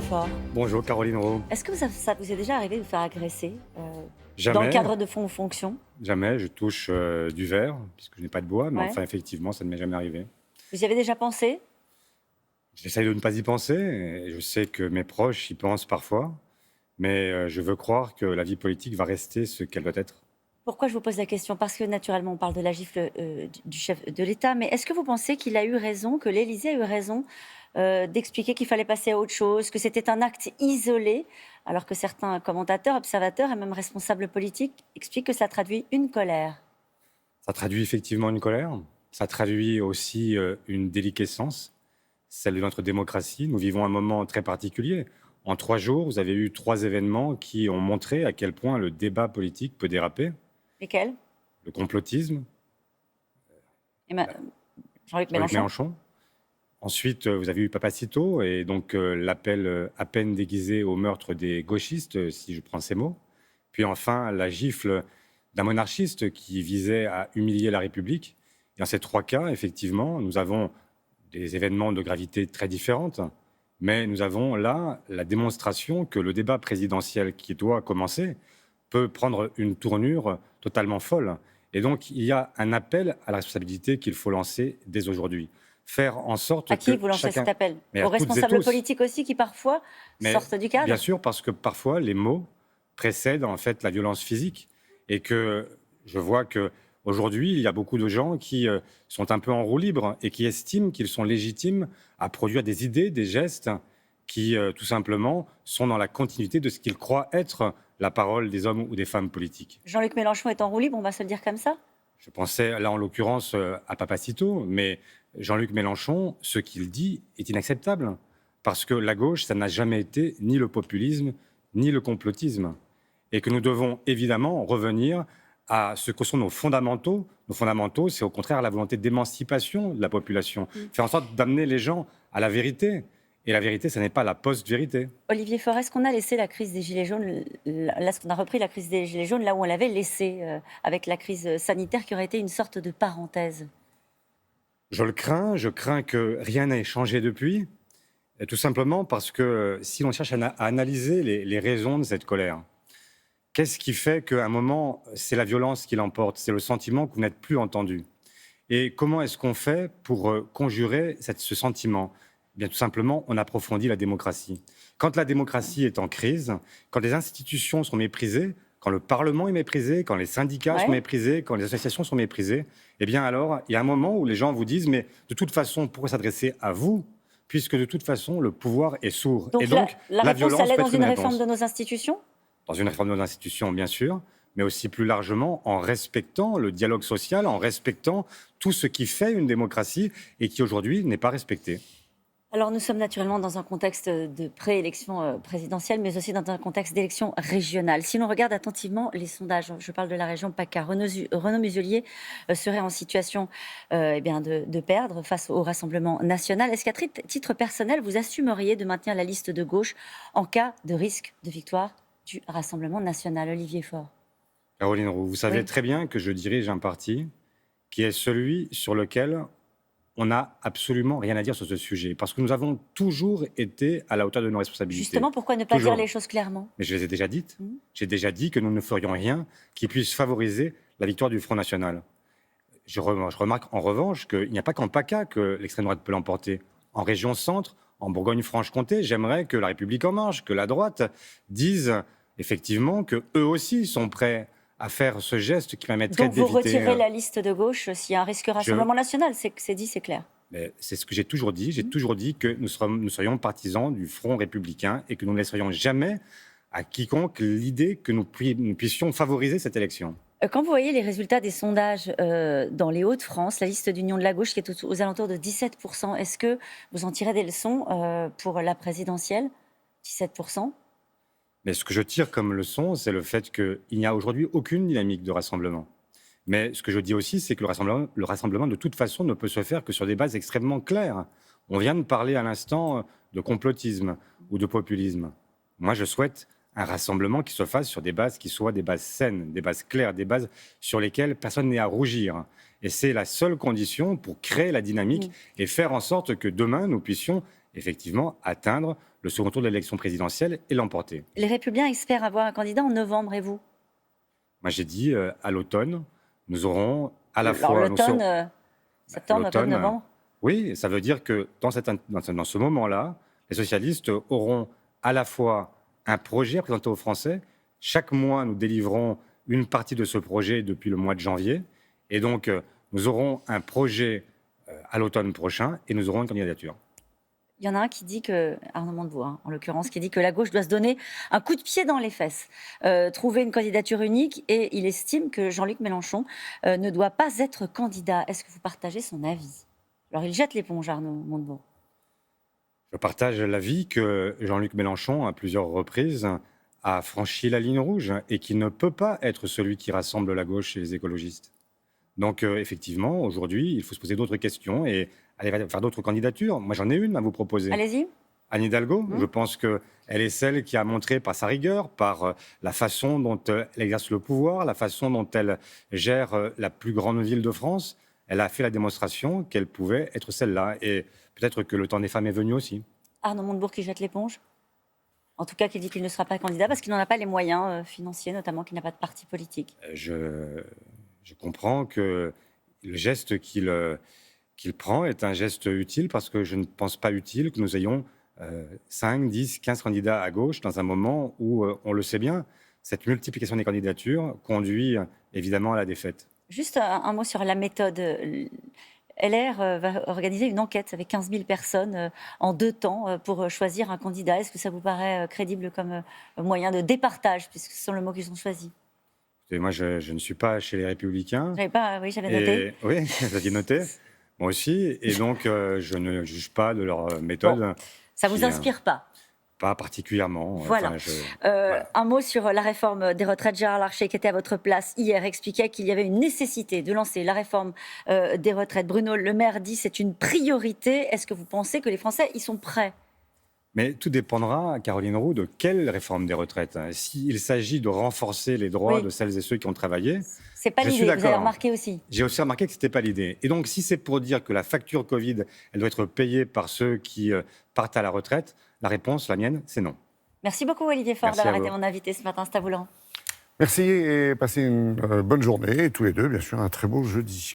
Faure. Bonjour Caroline Roux. Est-ce que ça vous est déjà arrivé de vous faire agresser dans Jamais, le cadre de fonctions? jamais je touche du verre, puisque je n'ai pas de bois, mais Ouais. enfin effectivement, ça ne m'est jamais arrivé. Vous y avez déjà pensé? J'essaye de ne pas y penser, et je sais que mes proches y pensent parfois, mais je veux croire que la vie politique va rester ce qu'elle doit être. Pourquoi je vous pose la question? Parce que naturellement, on parle de la gifle du chef de l'État, mais est-ce que vous pensez qu'il a eu raison, que l'Élysée a eu raison d'expliquer qu'il fallait passer à autre chose, que c'était un acte isolé, alors que certains commentateurs, observateurs et même responsables politiques expliquent que ça traduit une colère? Ça traduit effectivement une colère, ça traduit aussi une déliquescence, celle de notre démocratie. Nous vivons un moment très particulier. En 3 jours, vous avez eu 3 événements qui ont montré à quel point le débat politique peut déraper. Lesquels? Le complotisme, Et ma- Jean-Luc Jean-Luc Mélenchon? Mélenchon. Ensuite, vous avez eu Papacito et donc l'appel à peine déguisé au meurtre des gauchistes, si je prends ces mots. Puis enfin, la gifle d'un monarchiste qui visait à humilier la République. Et dans ces 3 cas, effectivement, nous avons des événements de gravité très différentes, mais nous avons là la démonstration que le débat présidentiel qui doit commencer peut prendre une tournure totalement folle. Et donc, il y a un appel à la responsabilité qu'il faut lancer dès aujourd'hui. Faire en sorte À qui que vous lancez chacun... cet appel? Mais Aux à toutes et responsables tous. politiques aussi qui parfois Mais sortent du bien cadre? sûr, parce que parfois, les mots précèdent en fait la violence physique. Et que je vois que aujourd'hui, il y a beaucoup de gens qui sont un peu en roue libre et qui estiment qu'ils sont légitimes à produire des idées, des gestes qui, tout simplement, sont dans la continuité de ce qu'ils croient être la parole des hommes ou des femmes politiques. Jean-Luc Mélenchon est en roue libre, on va se le dire comme ça? Je pensais là en l'occurrence à Papacito, mais Jean-Luc Mélenchon, ce qu'il dit est inacceptable. Parce que la gauche, ça n'a jamais été ni le populisme, ni le complotisme. Et que nous devons évidemment revenir à ce que sont nos fondamentaux. Nos fondamentaux, c'est au contraire la volonté d'émancipation de la population. Faire en sorte d'amener les gens à la vérité. Et la vérité, ce n'est pas la post-vérité. Olivier Faure, est-ce qu'on a laissé la crise des Gilets jaunes, là, est-ce qu'on a repris la crise des Gilets jaunes là où on l'avait laissée, avec la crise sanitaire qui aurait été une sorte de parenthèse? Je crains que rien n'ait changé depuis. Et tout simplement parce que si l'on cherche à analyser les raisons de cette colère, qu'est-ce qui fait qu'à un moment, c'est la violence qui l'emporte, c'est le sentiment que vous n'êtes plus entendu? Et comment est-ce qu'on fait pour conjurer ce sentiment? Eh bien, tout simplement, on approfondit la démocratie. Quand la démocratie est en crise, quand les institutions sont méprisées, quand le Parlement est méprisé, quand les syndicats sont Ouais. méprisés, quand les associations sont méprisées, eh bien alors, il y a un moment où les gens vous disent, mais de toute façon, pourquoi s'adresser à vous, puisque de toute façon, le pouvoir est sourd. Et Donc donc, la la réponse, violence elle est peut dans être une une réforme réponse. de nos institutions? Dans une réforme de nos institutions, bien sûr, mais aussi plus largement en respectant le dialogue social, en respectant tout ce qui fait une démocratie et qui aujourd'hui n'est pas respecté. Alors nous sommes naturellement dans un contexte de préélection présidentielle, mais aussi dans un contexte d'élection régionale. Si l'on regarde attentivement les sondages, je parle de la région PACA, Renaud Muselier serait en situation eh bien de perdre face au Rassemblement national. Est-ce qu'à titre personnel, vous assumeriez de maintenir la liste de gauche en cas de risque de victoire du Rassemblement national? Olivier Faure. Caroline Roux, vous savez Oui. très bien que je dirige un parti qui est celui sur lequel on n'a absolument rien à dire sur ce sujet, parce que nous avons toujours été à la hauteur de nos responsabilités. Justement, pourquoi ne pas Toujours. dire les choses clairement? Mais je les ai déjà dites. Mhm. J'ai déjà dit que nous ne ferions rien qui puisse favoriser la victoire du Front National. Je remarque en revanche qu'il n'y a pas qu'en PACA que l'extrême droite peut l'emporter. En région centre, en Bourgogne-Franche-Comté, j'aimerais que La République En Marche, que la droite disent effectivement qu'eux aussi sont prêts à faire ce geste qui permettrait Donc vous d'éviter... retirez la liste de gauche s'il y a un risque Rassemblement national, c'est dit, c'est clair. Mais c'est ce que j'ai toujours dit. J'ai toujours dit que nous serions partisans du Front républicain et que nous ne laisserions jamais à quiconque l'idée que nous puissions favoriser cette élection. Quand vous voyez les résultats des sondages dans les Hauts-de-France, la liste d'Union de la gauche qui est aux alentours de 17%, est-ce que vous en tirez des leçons pour la présidentielle? 17%? Mais ce que je tire comme leçon, c'est le fait qu'il n'y a aujourd'hui aucune dynamique de rassemblement. Mais ce que je dis aussi, c'est que le rassemblement, de toute façon, ne peut se faire que sur des bases extrêmement claires. On vient de parler à l'instant de complotisme ou de populisme. Moi, je souhaite un rassemblement qui se fasse sur des bases qui soient des bases saines, des bases claires, des bases sur lesquelles personne n'est à rougir. Et c'est la seule condition pour créer la dynamique et faire en sorte que demain, nous puissions effectivement, atteindre le second tour de l'élection présidentielle et l'emporter. Les Républicains espèrent avoir un candidat en novembre, et vous? Moi, j'ai dit à l'automne, nous aurons à la Alors fois... l'automne, septembre, octobre, L'automne, novembre? oui, ça veut dire que dans ce moment-là, les socialistes auront à la fois un projet à présenter aux Français. Chaque mois, nous délivrons une partie de ce projet depuis le mois de janvier. Et donc, nous aurons un projet à l'automne prochain et nous aurons une candidature. Il y en a un qui dit que, Arnaud Montebourg, en l'occurrence, qui dit que la gauche doit se donner un coup de pied dans les fesses, trouver une candidature unique, et il estime que Jean-Luc Mélenchon ne doit pas être candidat. Est-ce que vous partagez son avis? Alors il jette l'éponge, Arnaud Montebourg. Je partage l'avis que Jean-Luc Mélenchon, à plusieurs reprises, a franchi la ligne rouge et qu'il ne peut pas être celui qui rassemble la gauche et les écologistes. Donc, effectivement, aujourd'hui, il faut se poser d'autres questions et aller faire d'autres candidatures. Moi, j'en ai une à vous proposer. Allez-y. Anne Hidalgo, je pense qu'elle est celle qui a montré par sa rigueur, par la façon dont elle exerce le pouvoir, la façon dont elle gère la plus grande ville de France. Elle a fait la démonstration qu'elle pouvait être celle-là. Et peut-être que le temps des femmes est venu aussi. Arnaud Montebourg qui jette l'éponge? En tout cas, qui dit qu'il ne sera pas candidat parce qu'il n'en a pas les moyens financiers, notamment qu'il n'a pas de parti politique. Je comprends que le geste qu'il prend est un geste utile parce que je ne pense pas utile que nous ayons 5, 10, 15 candidats à gauche dans un moment où, on le sait bien, cette multiplication des candidatures conduit évidemment à la défaite. Juste un mot sur la méthode. LR va organiser une enquête avec 15 000 personnes en 2 temps pour choisir un candidat. Est-ce que ça vous paraît crédible comme moyen de départage, puisque ce sont le mot qu'ils ont choisi? Et moi, je ne suis pas chez les Républicains. Oui, j'avais noté. Oui, vous aviez noté. Moi aussi. Et donc, je ne juge pas de leur méthode. Bon, ça ne vous inspire pas? Pas particulièrement. Voilà. Enfin, voilà. Un mot sur la réforme des retraites. Gérard Larcher, qui était à votre place hier, expliquait qu'il y avait une nécessité de lancer la réforme des retraites. Bruno Le Maire dit que c'est une priorité. Est-ce que vous pensez que les Français y sont prêts? Mais tout dépendra, Caroline Roux, de quelle réforme des retraites. S'il s'agit de renforcer les droits de celles et ceux qui ont travaillé, c'est pas l'idée, vous avez remarqué aussi. J'ai aussi remarqué que ce n'était pas l'idée. Et donc, si c'est pour dire que la facture Covid, elle doit être payée par ceux qui partent à la retraite, la réponse, la mienne, c'est non. Merci beaucoup, Olivier Faure, d'avoir été mon invité ce matin. C'est à vous, Laurent. Merci et passez une bonne journée. Et tous les deux, bien sûr, un très beau jeudi.